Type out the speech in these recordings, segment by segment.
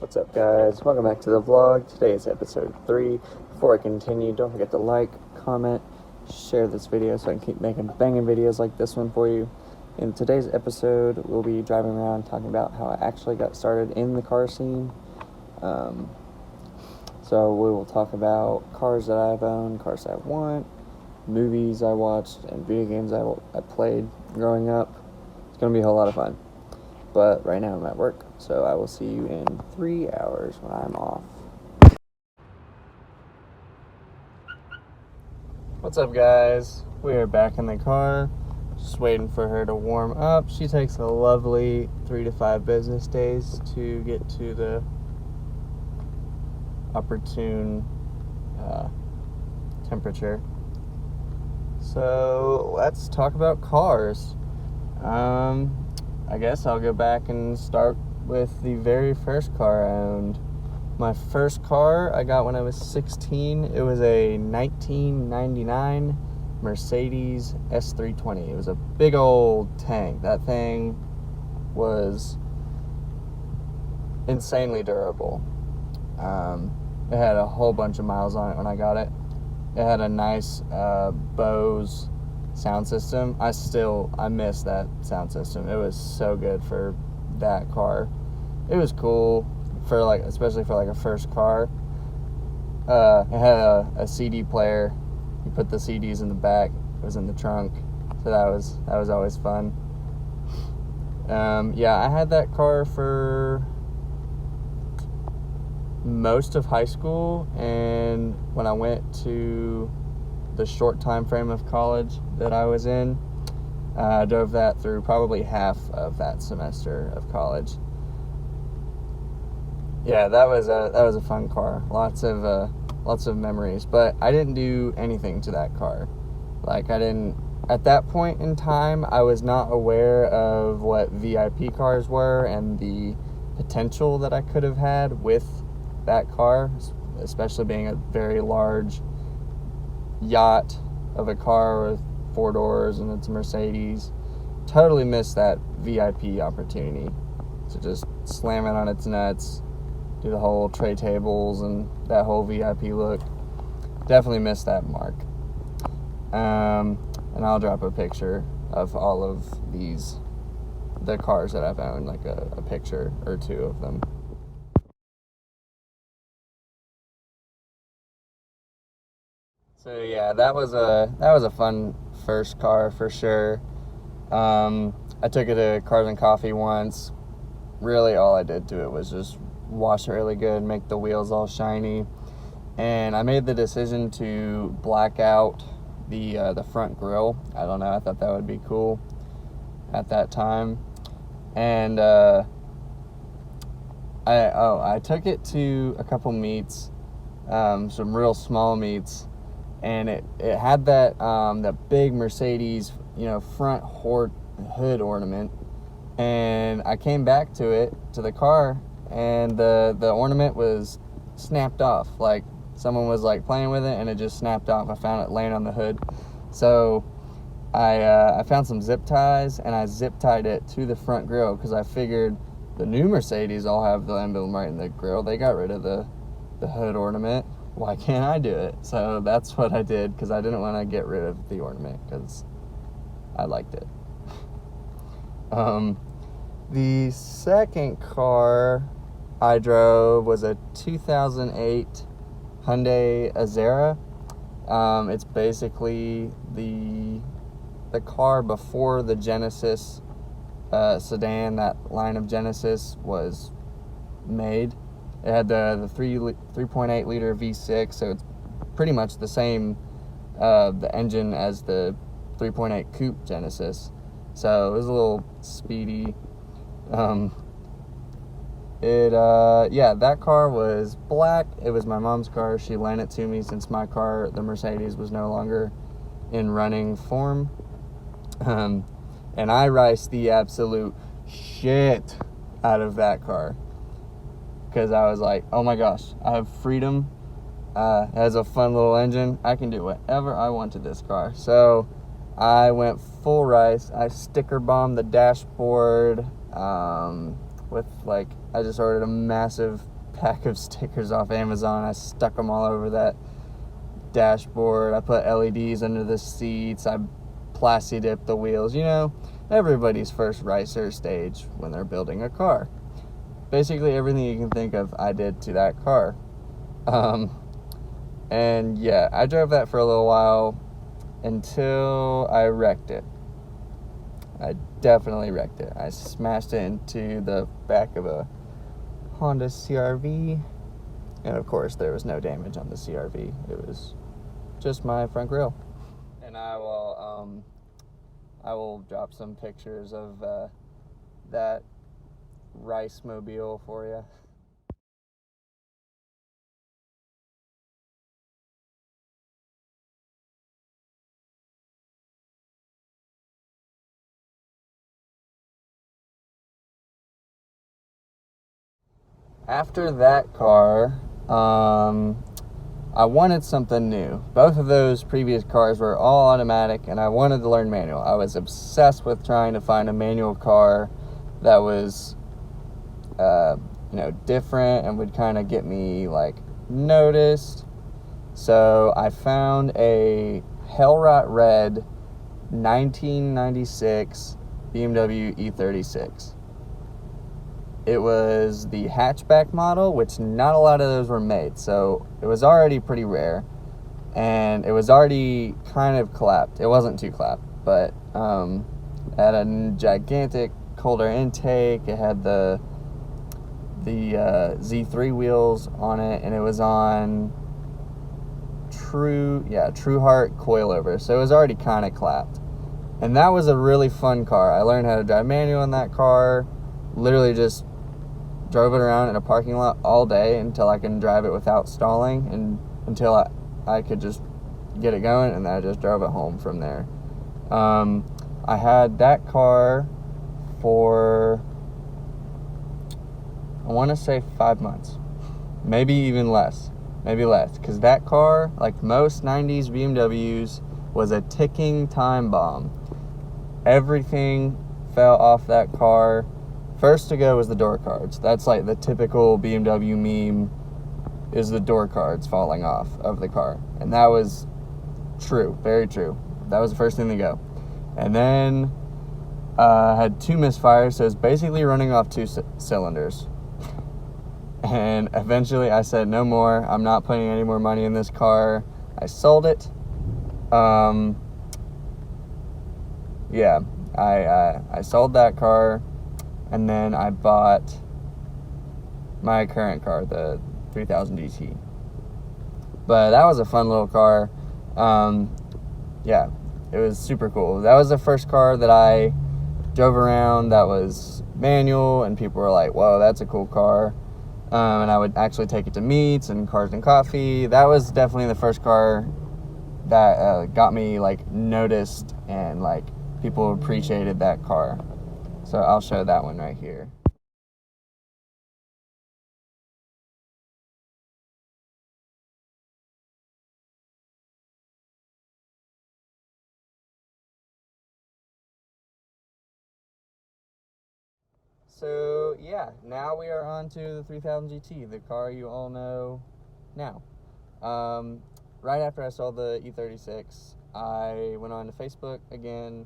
What's up, guys? Welcome back to the vlog. Today is episode 3. Before I continue, don't forget to like, comment, share this video so I can keep making banging videos like this one for you. In today's episode, we'll be driving around talking about how I actually got started in the car scene. So we will talk about cars that I've owned, cars I want, movies I watched, and video games I played growing up. It's going to be a whole lot of fun. But right now I'm at work, so I will see you in 3 hours when I'm off. What's up, guys? We are back in the car, just waiting for her to warm up. She takes a lovely 3 to 5 business days to get to the opportune temperature. So let's talk about cars. I guess I'll go back and start with the very first car I owned. My first car I got when I was 16. It was a 1999 Mercedes S320. It was a big old tank. That thing was insanely durable. It had a whole bunch of miles on it when I got it. It had a nice Bose sound system. I miss that sound system. It was so good for that car. It was cool for especially for a first car. It had a CD player. You put the CDs in the back. It was in the trunk, so that was always fun. I had that car for most of high school, and when I went to the short time frame of college that I was in, I drove that through probably half of that semester of college. Yeah, that was a fun car. Lots of memories, but I didn't do anything to that car. At that point in time, I was not aware of what VIP cars were and the potential that I could have had with that car, especially being a very large yacht of a car with 4 doors and it's a Mercedes. Totally missed that VIP opportunity to just slam it on its nuts, do the whole tray tables and that whole VIP look. Definitely missed that mark. And I'll drop a picture of all of the cars that I've owned, like a picture or two of them. So yeah, that was a fun first car for sure. I took it to Cars and Coffee once. Really, all I did to it was just wash it really good, make the wheels all shiny, and I made the decision to black out the front grille. I don't know. I thought that would be cool at that time, and I took it to a couple meets, some real small meets. And it had that big Mercedes, front hood ornament. And I came back to the car, and the ornament was snapped off. Like someone was playing with it, and it just snapped off. I found it laying on the hood. So I found some zip ties, and I zip tied it to the front grille because I figured the new Mercedes all have the emblem right in the grille. They got rid of the hood ornament. Why can't I do it? So that's what I did, because I didn't want to get rid of the ornament because I liked it. The second car I drove was a 2008 Hyundai Azera. It's basically the car before the Genesis sedan. That line of Genesis was made. It had the 3.8 liter V6, so it's pretty much the same the engine as the 3.8 coupe Genesis. So it was a little speedy. That car was black. It was my mom's car. She lent it to me since my car, the Mercedes, was no longer in running form. And I raced the absolute shit out of that car, because I was like, oh my gosh, I have freedom. It has a fun little engine. I can do whatever I want to this car. So I went full rice. I sticker bombed the dashboard. with, like, I just ordered a massive pack of stickers off Amazon. I stuck them all over that dashboard. I put LEDs under the seats. I plasti dipped the wheels. You know, everybody's first ricer stage when they're building a car. Basically everything you can think of, I did to that car. And yeah, I drove that for a little while until I wrecked it. I definitely wrecked it. I smashed it into the back of a Honda CR-V. And of course, there was no damage on the CR-V. It was just my front grille. And I will drop some pictures of that rice mobile for you. After that car, I wanted something new. Both of those previous cars were all automatic, and I wanted to learn manual. I was obsessed with trying to find a manual car that was, different and would kind of get me, like, noticed. So I found a Hellrot Red 1996 BMW E36. It was the hatchback model, which not a lot of those were made, so it was already pretty rare, and it was already kind of clapped. It wasn't too clapped, but it had a gigantic cold air intake. It had the Z3 wheels on it, and it was on True Heart coilover, so it was already kind of clapped. And that was a really fun car. I learned how to drive manual in that car. Literally just drove it around in a parking lot all day until I can drive it without stalling, and until I could just get it going, and then I just drove it home from there. I had that car for, I want to say 5 months, maybe even less, because that car, like most 90s BMWs, was a ticking time bomb. Everything fell off that car. First to go was the door cards. That's like the typical BMW meme, is the door cards falling off of the car. And that was true, very true. That was the first thing to go. And then I had 2 misfires, so it was basically running off 2 cylinders. And eventually I said, no more. I'm not putting any more money in this car. I sold it. I sold that car. And then I bought my current car, the 3000 GT. But that was a fun little car. It was super cool. That was the first car that I drove around that was manual, and people were like, whoa, that's a cool car. And I would actually take it to meets and Cars and Coffee. That was definitely the first car that got me, like, noticed, and, like, people appreciated that car. So I'll show that one right here. So yeah, now we are on to the 3000 GT, the car you all know now. Right after I sold the E36, I went on to Facebook again,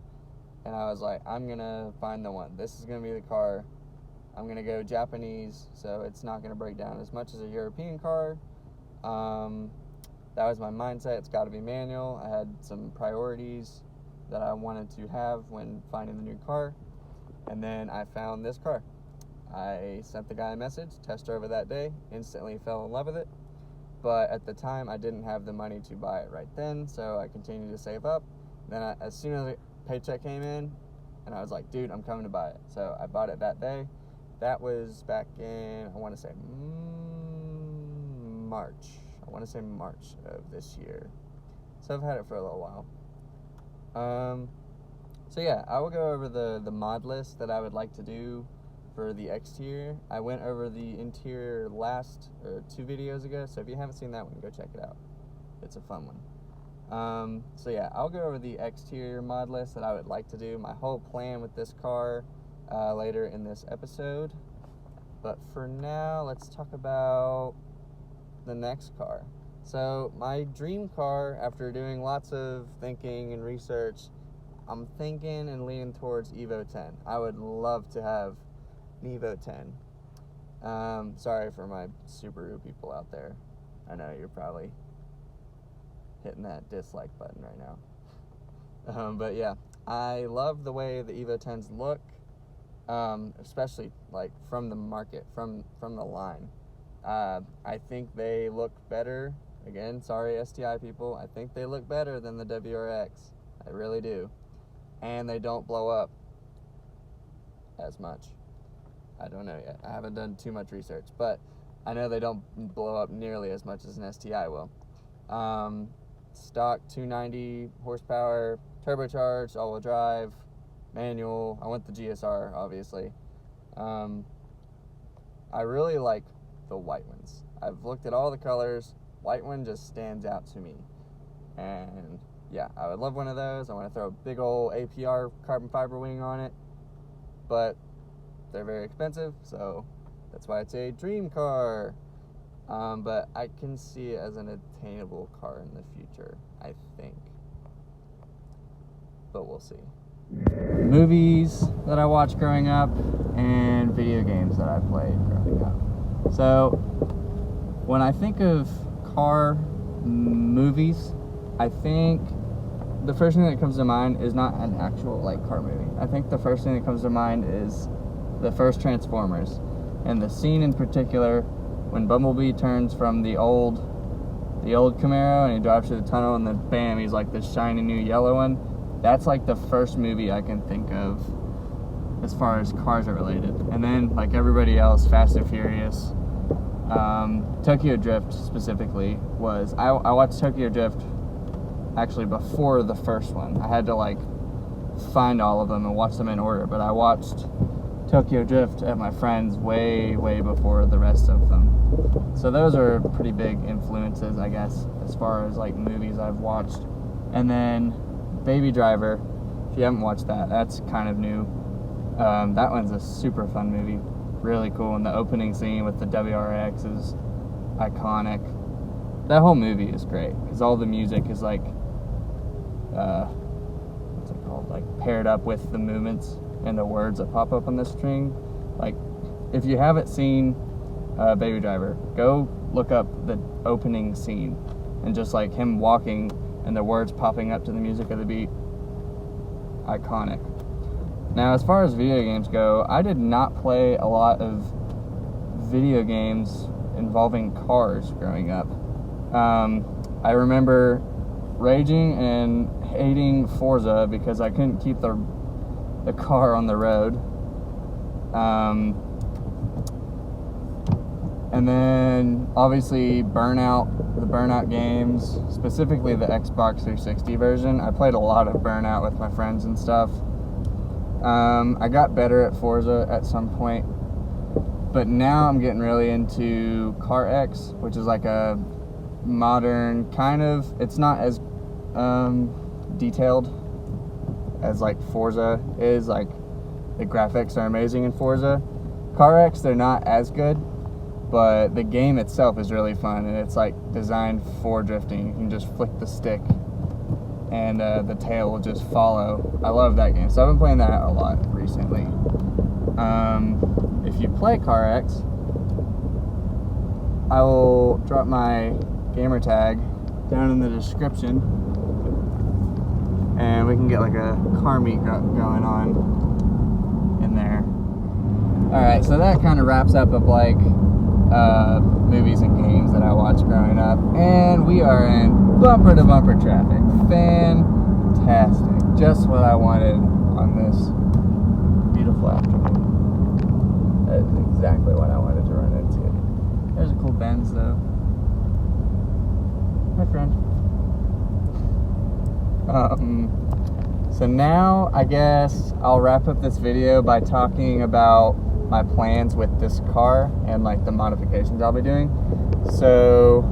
and I was like, I'm gonna find the one. This is gonna be the car. I'm gonna go Japanese, so it's not gonna break down as much as a European car. That was my mindset. It's got to be manual. I had some priorities that I wanted to have when finding the new car, and then I found this car. I sent the guy a message, test drove it that day, instantly fell in love with it. But at the time, I didn't have the money to buy it right then, so I continued to save up. Then as soon as the paycheck came in, and I was like, dude, I'm coming to buy it. So I bought it that day. That was back in, I want to say March. I want to say March of this year. So I've had it for a little while. So yeah, I will go over the mod list that I would like to do for the exterior. I went over the interior last 2 videos ago, so if you haven't seen that one, go check it out. It's a fun one. So yeah, I'll go over the exterior mod list that I would like to do, my whole plan with this car later in this episode. But for now, let's talk about the next car. So my dream car, after doing lots of thinking and research, I'm thinking and leaning towards Evo 10. I would love to have an Evo 10. Sorry for my Subaru people out there. I know you're probably hitting that dislike button right now. But yeah, I love the way the Evo 10s look, especially like from the market, from the line. I think they look better. Again, sorry STI people, I think they look better than the WRX. I really do. And they don't blow up as much. I don't know yet. I haven't done too much research, but I know they don't blow up nearly as much as an STI will. Stock 290 horsepower, turbocharged, all-wheel drive, manual. I went the GSR, obviously. I really like the white ones. I've looked at all the colors. White one just stands out to me. And yeah, I would love one of those. I want to throw a big old APR carbon fiber wing on it, but they're very expensive, so that's why it's a dream car. But I can see it as an attainable car in the future, I think. But we'll see. Movies that I watched growing up and video games that I played growing up. So when I think of car movies, I think the first thing that comes to mind is not an actual car movie. I think the first thing that comes to mind is the first Transformers, and the scene in particular when Bumblebee turns from the old Camaro and he drives through the tunnel, and then bam, he's like this shiny new yellow one. That's like the first movie I can think of as far as cars are related. And then, like everybody else, Fast and Furious. Tokyo Drift specifically was, I watched Tokyo Drift actually before the first one. I had to find all of them and watch them in order, but I watched Tokyo Drift at my friend's way before the rest of them. So those are pretty big influences, I guess, as far as movies I've watched. And then Baby Driver, if you haven't watched that, that's kind of new. That one's a super fun movie, really cool, and the opening scene with the WRX is iconic. That whole movie is great because all the music is what's it called, paired up with the movements and the words that pop up on the string. If you haven't seen Baby Driver, go look up the opening scene and just him walking and the words popping up to the music of the beat. Iconic. Now, as far as video games go, I did not play a lot of video games involving cars growing up. I remember raging and hating Forza because I couldn't keep the car on the road. And then obviously the Burnout games, specifically the Xbox 360 version. I played a lot of Burnout with my friends and stuff. I got better at Forza at some point, but now I'm getting really into Car X, which is a modern kind of, it's not as detailed as Forza is. The graphics are amazing in Forza. Car X, they're not as good, but the game itself is really fun, and it's designed for drifting. You can just flick the stick and the tail will just follow. I love that game, so I've been playing that a lot recently. If you play Car X, I will drop my gamer tag down in the description, and we can get a car meet going on in there. Alright, so that kind of wraps up movies and games that I watched growing up, and we are in bumper to bumper traffic. Fantastic. Just what I wanted on this beautiful afternoon. That is exactly what I wanted to run into. There's a cool Benz though. Hi friend. So now I guess I'll wrap up this video by talking about my plans with this car and the modifications I'll be doing. So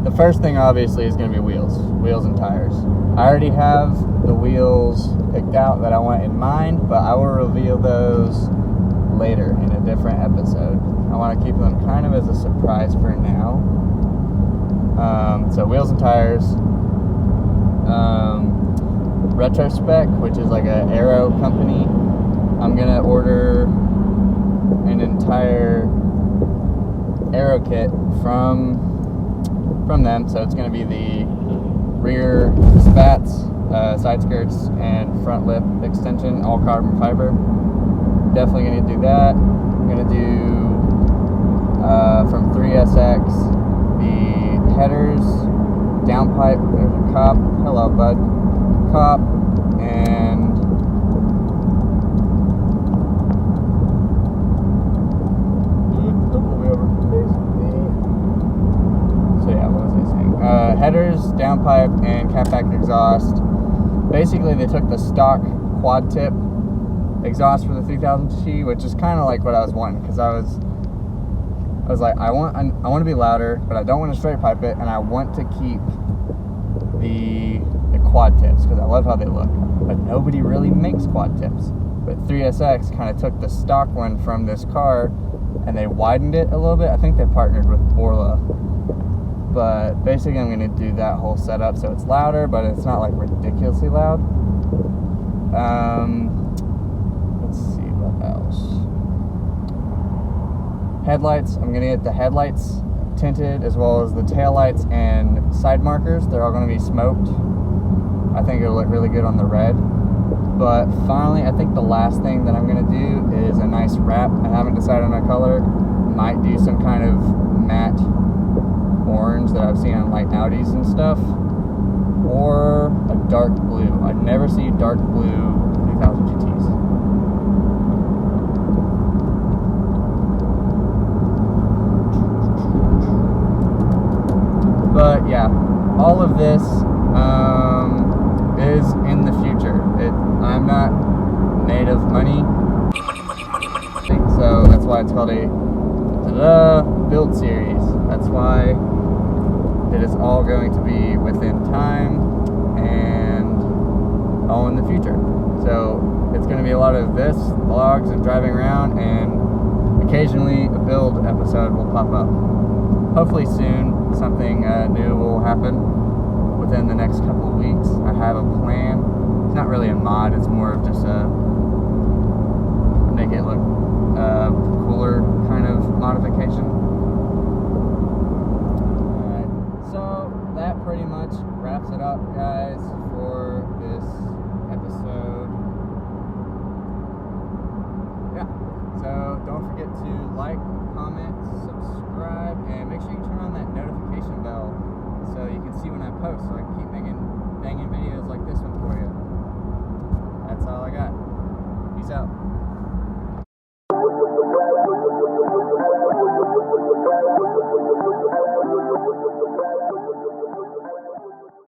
the first thing obviously is going to be wheels and tires. I already have the wheels picked out that I want in mind, but I will reveal those later in a different episode. I want to keep them kind of as a surprise for now. So wheels and tires, Retrospec, which is like an aero company. I'm gonna order an entire aero kit from them. So it's gonna be the rear spats, side skirts, and front lip extension, all carbon fiber. Definitely gonna do that. I'm gonna do from 3SX the headers, downpipe. There's a cop. Hello, bud. Cop and so yeah, what was I saying? Headers, downpipe, and catback exhaust. Basically, they took the stock quad tip exhaust for the 3000T, which is kind of like what I was wanting, because I was like, I want to be louder, but I don't want to straight pipe it, and I want to keep the quad tips because I love how they look. But nobody really makes quad tips. But 3SX kind of took the stock one from this car and they widened it a little bit. I think they partnered with Borla. But basically, I'm going to do that whole setup so it's louder, but it's not like ridiculously loud. Let's see what else. Headlights. I'm going to get the headlights tinted as well as the taillights and side markers. They're all going to be smoked. I think it'll look really good on the red. But finally, I think the last thing that I'm going to do is a nice wrap. I haven't decided on a color. Might do some kind of matte orange that I've seen on like Audis and stuff, or a dark blue. I never see dark blue 3000 GTs. But yeah, all of this is in the future. I'm not made of money, so that's why it's called a build series. That's why it is all going to be within time and all in the future. So it's going to be a lot of this, vlogs and driving around, and occasionally a build episode will pop up. Hopefully soon something new will happen within the next couple of weeks. I have a plan. It's not really a mod, it's more of just a make it look cooler kind of modification. Alright, so that pretty much wraps it up, guys, for this episode. Yeah, so don't forget to like, comment,